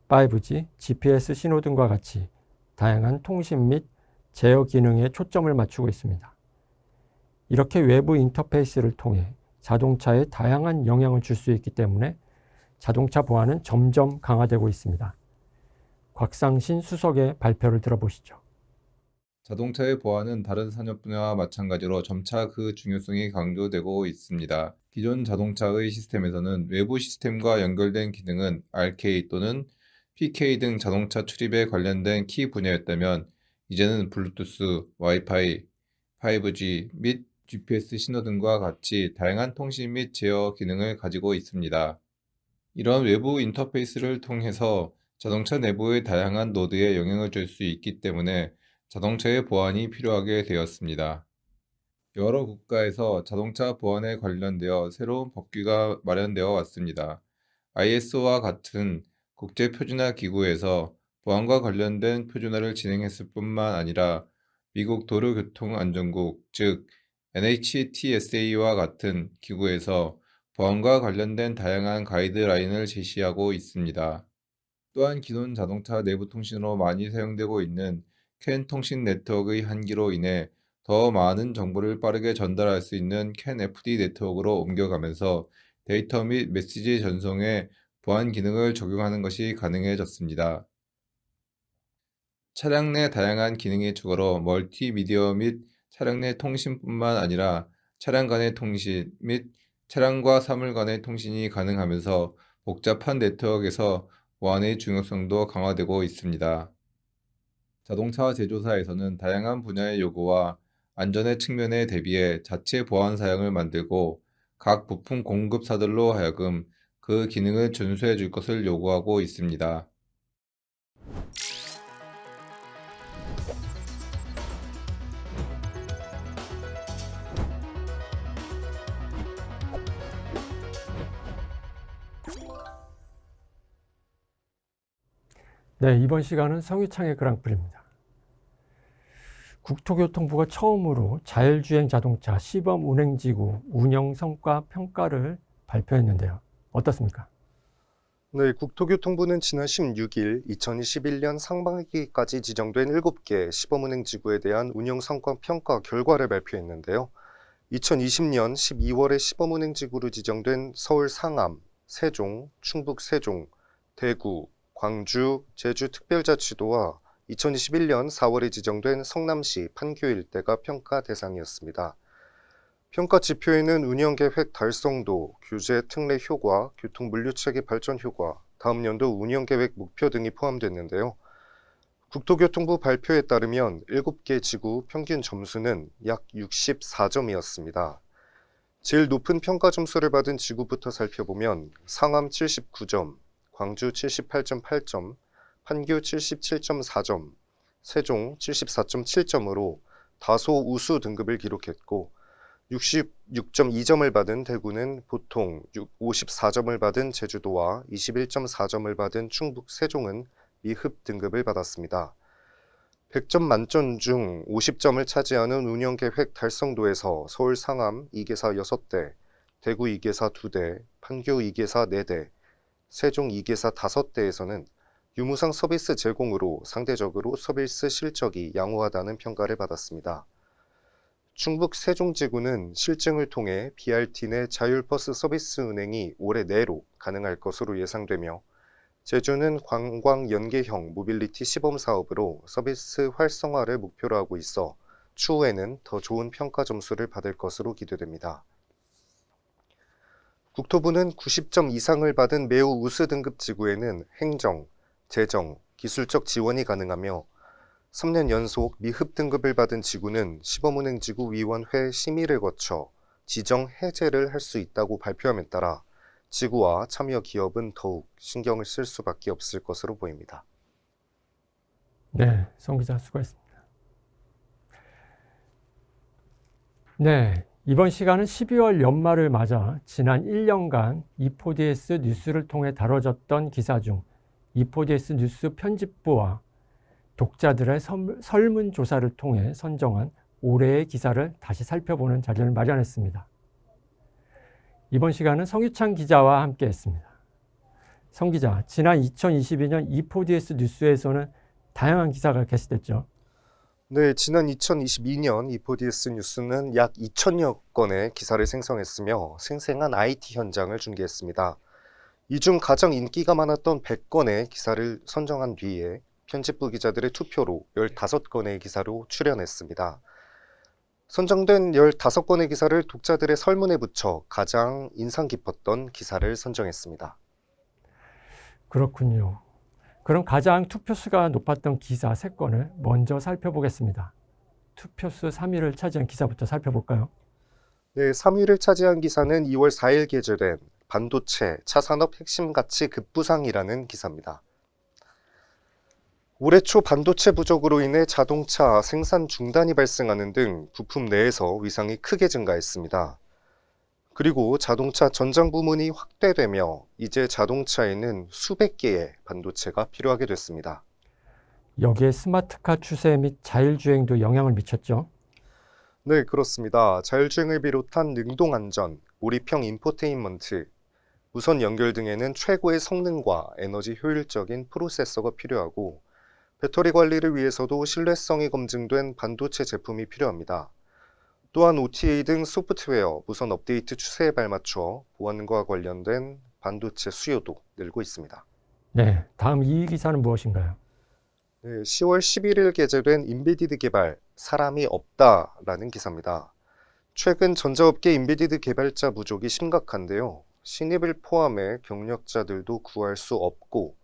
5G, GPS 신호등과 같이 다양한 통신 및 제어 기능에 초점을 맞추고 있습니다. 이렇게 외부 인터페이스를 통해 자동차에 다양한 영향을 줄 수 있기 때문에 자동차 보안은 점점 강화되고 있습니다. 곽상신 수석의 발표를 들어보시죠. 자동차의 보안은 다른 산업 분야와 마찬가지로 점차 그 중요성이 강조되고 있습니다. 기존 자동차의 시스템에서는 외부 시스템과 연결된 기능은 RK 또는 PK 등 자동차 출입에 관련된 키 분야였다면 이제는 블루투스, 와이파이, 5G 및 GPS 신호등과 같이 다양한 통신 및 제어 기능을 가지고 있습니다. 이런 외부 인터페이스를 통해서 자동차 내부의 다양한 노드에 영향을 줄 수 있기 때문에 자동차의 보안이 필요하게 되었습니다. 여러 국가에서 자동차 보안에 관련되어 새로운 법규가 마련되어 왔습니다. ISO와 같은 국제 표준화 기구에서 보안과 관련된 표준화를 진행했을 뿐만 아니라 미국 도로교통안전국 즉 NHTSA와 같은 기구에서 보안과 관련된 다양한 가이드라인을 제시하고 있습니다. 또한 기존 자동차 내부 통신으로 많이 사용되고 있는 CAN 통신 네트워크의 한계로 인해 더 많은 정보를 빠르게 전달할 수 있는 CAN FD 네트워크로 옮겨가면서 데이터 및 메시지 전송에 보안 기능을 적용하는 것이 가능해졌습니다. 차량 내 다양한 기능의 추가로 멀티미디어 및 차량 내 통신뿐만 아니라 차량 간의 통신 및 차량과 사물 간의 통신이 가능하면서 복잡한 네트워크에서 보안의 중요성도 강화되고 있습니다. 자동차 제조사에서는 다양한 분야의 요구와 안전의 측면에 대비해 자체 보안 사양을 만들고 각 부품 공급사들로 하여금 그 기능을 준수해 줄 것을 요구하고 있습니다. 네, 이번 시간은 성유창의 그랑프리입니다. 국토교통부가 처음으로 자율주행 자동차 시범 운행지구 운영 성과 평가를 발표했는데요. 어떻습니까? 네, 국토교통부는 지난 16일 2021년 상반기까지 지정된 7개 시범운행지구에 대한 운영 성과 평가 결과를 발표했는데요. 2020년 12월에 시범운행지구로 지정된 서울 상암, 세종, 충북 세종, 대구, 광주, 제주 특별자치도와 2021년 4월에 지정된 성남시 판교 일대가 평가 대상이었습니다. 평가 지표에는 운영계획 달성도, 규제 특례 효과, 교통물류체계 발전 효과, 다음 연도 운영계획 목표 등이 포함됐는데요. 국토교통부 발표에 따르면 7개 지구 평균 점수는 약 64점이었습니다. 제일 높은 평가 점수를 받은 지구부터 살펴보면 상암 79점, 광주 78.8점, 판교 77.4점, 세종 74.7점으로 다소 우수 등급을 기록했고 66.2점을 받은 대구는 보통 54점을 받은 제주도와 21.4점을 받은 충북 세종은 미흡 등급을 받았습니다. 100점 만점 중 50점을 차지하는 운영계획 달성도에서 서울 상암 2개사 6대, 대구 2개사 2대, 판교 2개사 4대, 세종 2개사 5대에서는 유무상 서비스 제공으로 상대적으로 서비스 실적이 양호하다는 평가를 받았습니다. 충북 세종지구는 실증을 통해 BRT 내 자율버스 서비스 운행이 올해 내로 가능할 것으로 예상되며 제주는 관광 연계형 모빌리티 시범 사업으로 서비스 활성화를 목표로 하고 있어 추후에는 더 좋은 평가 점수를 받을 것으로 기대됩니다. 국토부는 90점 이상을 받은 매우 우수 등급 지구에는 행정, 재정, 기술적 지원이 가능하며 3년 연속 미흡 등급을 받은 지구는 시범운행지구 위원회 심의를 거쳐 지정 해제를 할 수 있다고 발표함에 따라 지구와 참여 기업은 더욱 신경을 쓸 수밖에 없을 것으로 보입니다. 네, 성 기자 수고했습니다. 네, 이번 시간은 12월 연말을 맞아 지난 1년간 E4DS 뉴스를 통해 다뤄졌던 기사 중 E4DS 뉴스 편집부와 독자들의 설문조사를 통해 선정한 올해의 기사를 다시 살펴보는 자리를 마련했습니다. 이번 시간은 성유찬 기자와 함께 했습니다. 성 기자, 지난 2022년 E4DS 뉴스에서는 다양한 기사가 게시됐죠. 네, 지난 2022년 E4DS 뉴스는 약 2,000여 건의 기사를 생성했으며 생생한 IT 현장을 중계했습니다. 이 중 가장 인기가 많았던 100건의 기사를 선정한 뒤에 편집부 기자들의 투표로 15건의 기사로 출연했습니다. 선정된 15건의 기사를 독자들의 설문에 붙여 가장 인상 깊었던 기사를 선정했습니다. 그렇군요. 그럼 가장 투표수가 높았던 기사 3건을 먼저 살펴보겠습니다. 투표수 3위를 차지한 기사부터 살펴볼까요? 네, 3위를 차지한 기사는 2월 4일 게재된 반도체, 차산업 핵심 가치 급부상이라는 기사입니다. 올해 초 반도체 부족으로 인해 자동차 생산 중단이 발생하는 등 부품 내에서 위상이 크게 증가했습니다. 그리고 자동차 전장 부문이 확대되며 이제 자동차에는 수백 개의 반도체가 필요하게 됐습니다. 여기에 스마트카 추세 및 자율주행도 영향을 미쳤죠? 네, 그렇습니다. 자율주행을 비롯한 능동안전, 몰입형 인포테인먼트, 무선 연결 등에는 최고의 성능과 에너지 효율적인 프로세서가 필요하고 배터리 관리를 위해서도 신뢰성이 검증된 반도체 제품이 필요합니다. 또한 OTA 등 소프트웨어, 무선 업데이트 추세에 발맞춰 보안과 관련된 반도체 수요도 늘고 있습니다. 네, 다음 이 기사는 무엇인가요? 네, 10월 11일 게재된 인베디드 개발, 사람이 없다라는 기사입니다. 최근 전자업계 인베디드 개발자 부족이 심각한데요. 신입을 포함해 경력자들도 구할 수 없고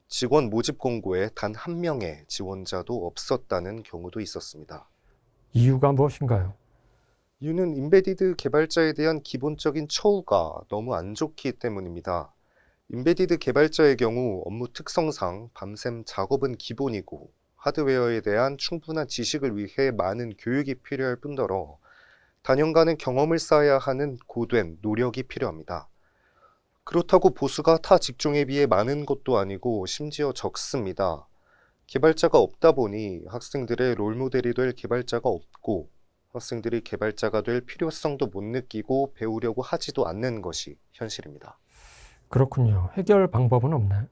직원 모집 공고에 단 한 명의 지원자도 없었다는 경우도 있었습니다. 이유가 무엇인가요? 이유는 인베디드 개발자에 대한 기본적인 처우가 너무 안 좋기 때문입니다. 인베디드 개발자의 경우 업무 특성상 밤샘 작업은 기본이고 하드웨어에 대한 충분한 지식을 위해 많은 교육이 필요할 뿐더러 단연간의 경험을 쌓아야 하는 고된 노력이 필요합니다. 그렇다고 보수가 타 직종에 비해 많은 것도 아니고 심지어 적습니다. 개발자가 없다 보니 학생들의 롤모델이 될 개발자가 없고 학생들이 개발자가 될 필요성도 못 느끼고 배우려고 하지도 않는 것이 현실입니다. 그렇군요. 해결 방법은 없나요?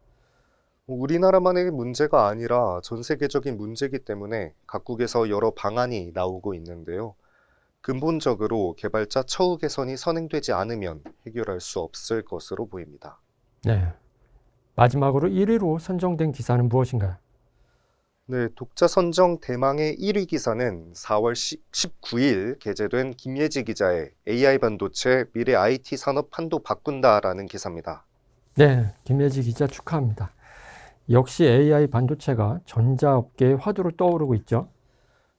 우리나라만의 문제가 아니라 전 세계적인 문제이기 때문에 각국에서 여러 방안이 나오고 있는데요. 근본적으로 개발자 처우 개선이 선행되지 않으면 해결할 수 없을 것으로 보입니다. 네. 마지막으로 1위로 선정된 기사는 무엇인가요? 네, 독자 선정 대망의 1위 기사는 4월 19일 게재된 김예지 기자의 AI 반도체 미래 IT 산업 판도 바꾼다라는 기사입니다. 네, 김예지 기자 축하합니다. 역시 AI 반도체가 전자업계의 화두로 떠오르고 있죠.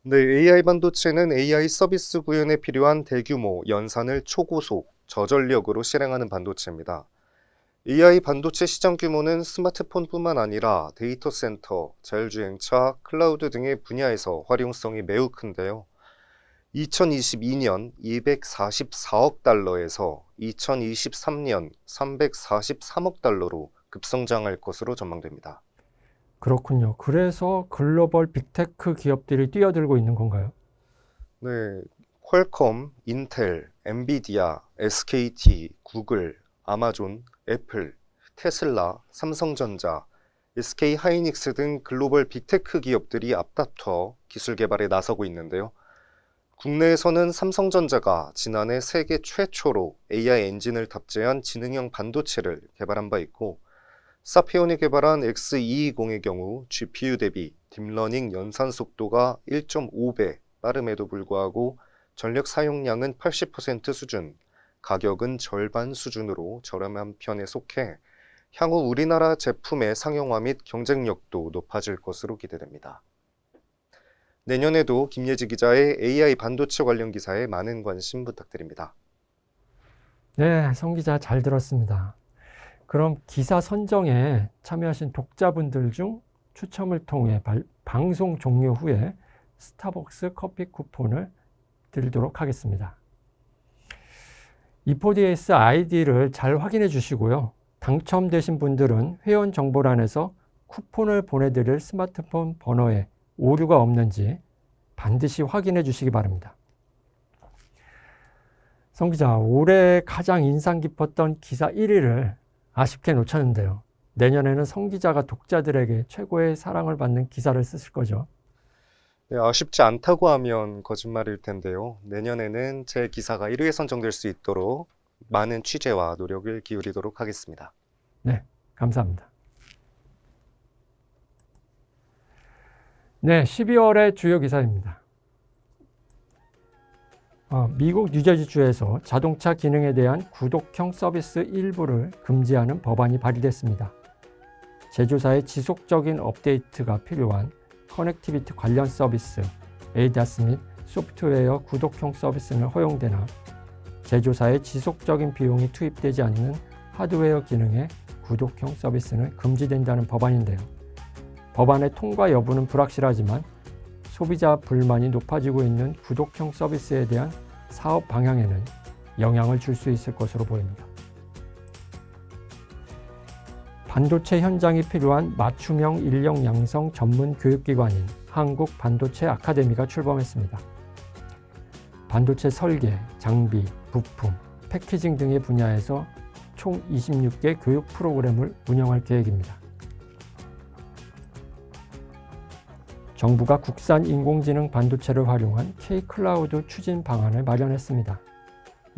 네, AI 반도체는 AI 서비스 구현에 필요한 대규모 연산을 초고속, 저전력으로 실행하는 반도체입니다. AI 반도체 시장 규모는 스마트폰뿐만 아니라 데이터 센터, 자율주행차, 클라우드 등의 분야에서 활용성이 매우 큰데요. 2022년 244억 달러에서 2023년 343억 달러로 급성장할 것으로 전망됩니다. 그렇군요. 그래서 글로벌 빅테크 기업들이 뛰어들고 있는 건가요? 네, 퀄컴, 인텔, 엔비디아, SKT, 구글, 아마존, 애플, 테슬라, 삼성전자, SK하이닉스 등 글로벌 빅테크 기업들이 앞다퉈 기술 개발에 나서고 있는데요. 국내에서는 삼성전자가 지난해 세계 최초로 AI 엔진을 탑재한 지능형 반도체를 개발한 바 있고 사피온이 개발한 X220의 경우 GPU 대비 딥러닝 연산 속도가 1.5배 빠름에도 불구하고 전력 사용량은 80% 수준, 가격은 절반 수준으로 저렴한 편에 속해 향후 우리나라 제품의 상용화 및 경쟁력도 높아질 것으로 기대됩니다. 내년에도 김예지 기자의 AI 반도체 관련 기사에 많은 관심 부탁드립니다. 네, 성 기자 잘 들었습니다. 그럼 기사 선정에 참여하신 독자분들 중 추첨을 통해 방송 종료 후에 스타벅스 커피 쿠폰을 드리도록 하겠습니다. E4DS 아이디를 잘 확인해 주시고요. 당첨되신 분들은 회원 정보란에서 쿠폰을 보내드릴 스마트폰 번호에 오류가 없는지 반드시 확인해 주시기 바랍니다. 성 기자, 올해 가장 인상 깊었던 기사 1위를 아쉽게 놓쳤는데요. 내년에는 성 기자가 독자들에게 최고의 사랑을 받는 기사를 쓰실 거죠? 네, 아쉽지 않다고 하면 거짓말일 텐데요. 내년에는 제 기사가 1위에 선정될 수 있도록 많은 취재와 노력을 기울이도록 하겠습니다. 네, 감사합니다. 네, 12월의 주요 기사입니다. 미국 뉴저지주에서 자동차 기능에 대한 구독형 서비스 일부를 금지하는 법안이 발의됐습니다. 제조사의 지속적인 업데이트가 필요한 커넥티비티 관련 서비스, ADAS 및 소프트웨어 구독형 서비스는 허용되나 제조사의 지속적인 비용이 투입되지 않는 하드웨어 기능의 구독형 서비스는 금지된다는 법안인데요. 법안의 통과 여부는 불확실하지만 소비자 불만이 높아지고 있는 구독형 서비스에 대한 사업 방향에는 영향을 줄 수 있을 것으로 보입니다. 반도체 현장이 필요한 맞춤형 인력 양성 전문 교육기관인 한국 반도체 아카데미가 출범했습니다. 반도체 설계, 장비, 부품, 패키징 등의 분야에서 총 26개 교육 프로그램을 운영할 계획입니다. 정부가 국산 인공지능 반도체를 활용한 K-클라우드 추진 방안을 마련했습니다.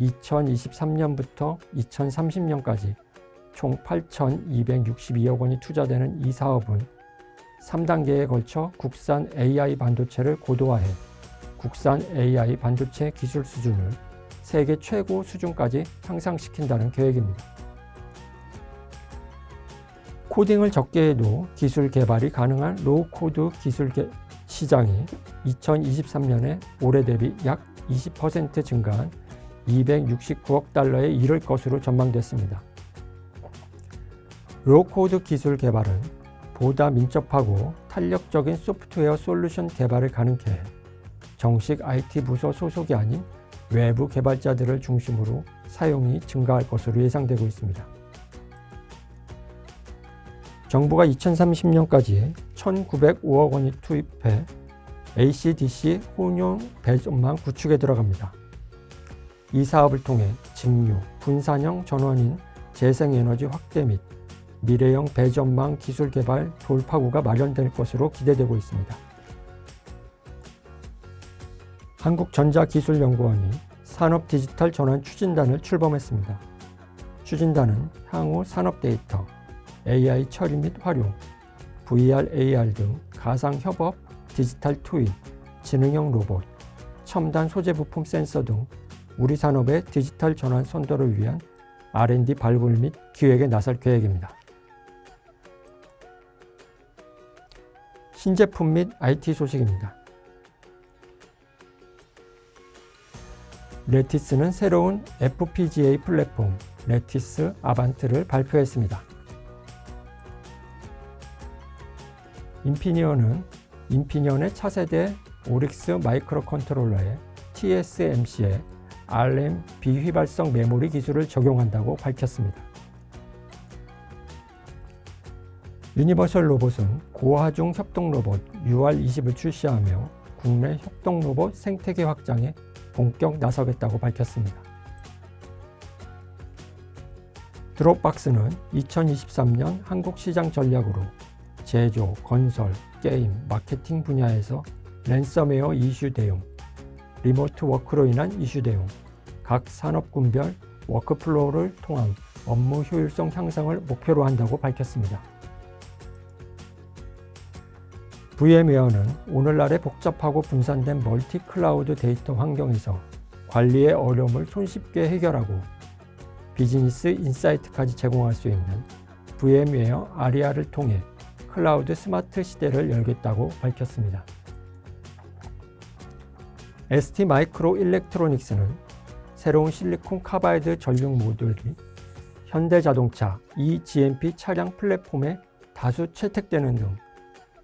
2023년부터 2030년까지 총 8,262억 원이 투자되는 이 사업은 3단계에 걸쳐 국산 AI 반도체를 고도화해 국산 AI 반도체 기술 수준을 세계 최고 수준까지 향상시킨다는 계획입니다. 코딩을 적게 해도 기술 개발이 가능한 로우코드 기술 시장이 2023년에 올해 대비 약 20% 증가한 269억 달러에 이를 것으로 전망됐습니다. 로우코드 기술 개발은 보다 민첩하고 탄력적인 소프트웨어 솔루션 개발을 가능케 해 정식 IT 부서 소속이 아닌 외부 개발자들을 중심으로 사용이 증가할 것으로 예상되고 있습니다. 정부가 2030년까지 1,905억 원이 투입해 AC/DC 혼용 배전망 구축에 들어갑니다. 이 사업을 통해 직류, 분산형 전원인 재생에너지 확대 및 미래형 배전망 기술 개발 돌파구가 마련될 것으로 기대되고 있습니다. 한국전자기술연구원이 산업 디지털 전환 추진단을 출범했습니다. 추진단은 향후 산업 데이터, AI 처리 및 활용, VR, AR 등 가상 협업, 디지털 트윈, 지능형 로봇, 첨단 소재 부품 센서 등 우리 산업의 디지털 전환 선도를 위한 R&D 발굴 및 기획에 나설 계획입니다. 신제품 및 IT 소식입니다. 레티스는 새로운 FPGA 플랫폼 레티스 아반트를 발표했습니다. 인피니언의 차세대 오릭스 마이크로 컨트롤러에 TSMC의 RM 비휘발성 메모리 기술을 적용한다고 밝혔습니다. 유니버설 로봇은 고하중 협동 로봇 UR20을 출시하며 국내 협동 로봇 생태계 확장에 본격 나서겠다고 밝혔습니다. 드롭박스는 2023년 한국 시장 전략으로 제조, 건설, 게임, 마케팅 분야에서 랜섬웨어 이슈 대응, 리모트 워크로 인한 이슈 대응, 각 산업군별 워크플로우를 통한 업무 효율성 향상을 목표로 한다고 밝혔습니다. VM웨어는 오늘날의 복잡하고 분산된 멀티 클라우드 데이터 환경에서 관리의 어려움을 손쉽게 해결하고 비즈니스 인사이트까지 제공할 수 있는 VM웨어 아리아를 통해 클라우드 스마트 시대를 열겠다고 밝혔습니다. ST 마이크로 일렉트로닉스는 새로운 실리콘 카바이드 전력 모듈이 현대자동차 eGMP 차량 플랫폼에 다수 채택되는 등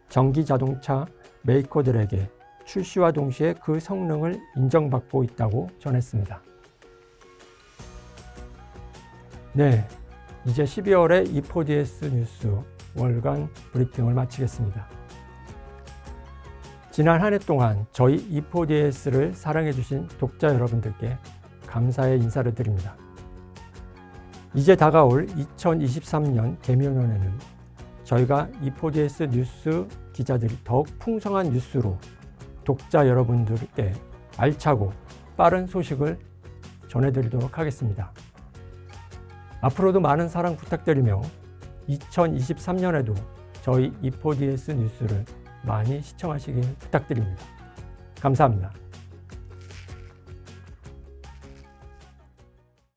전기자동차 메이커들에게 출시와 동시에 그 성능을 인정받고 있다고 전했습니다. 네, 이제 12월에 E4DS 뉴스 월간 브리핑을 마치겠습니다. 지난 한 해 동안 저희 E4DS를 사랑해주신 독자 여러분들께 감사의 인사를 드립니다. 이제 다가올 2023년 개묘년에는 저희가 E4DS 뉴스 기자들이 더욱 풍성한 뉴스로 독자 여러분들께 알차고 빠른 소식을 전해드리도록 하겠습니다. 앞으로도 많은 사랑 부탁드리며 2023년에도 저희 E4DS 뉴스를 많이 시청하시길 부탁드립니다. 감사합니다.